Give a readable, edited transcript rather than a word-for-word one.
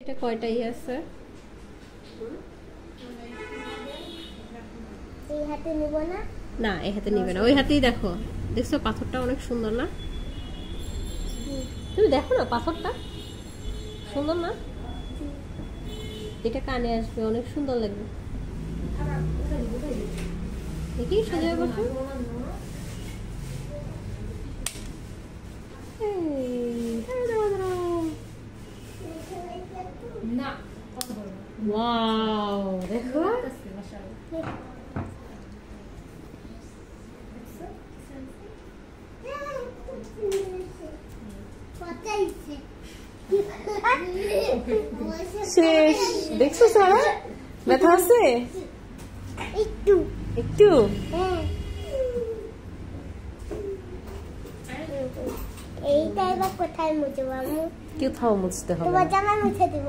এটা কয়টাই আছে? এই হাতে নিব না? না, এই হাতে নিবে না, ওই হাতেই দেখো। দেখছো পাথরটা অনেক সুন্দর না? তুমি দেখো না পাথরটা সুন্দর না? এটা কানে আসবে, অনেক সুন্দর লাগবে। দেখি সোজা বসো। না ওয়াও, দেখো শেষ। দেখছো সারা ব্যথা আছে একটু একটু? এইটা এবার কোথায় মুছবো আম্মু? কোথাও মুছতে হবে তোমার জামা মুছে দিব।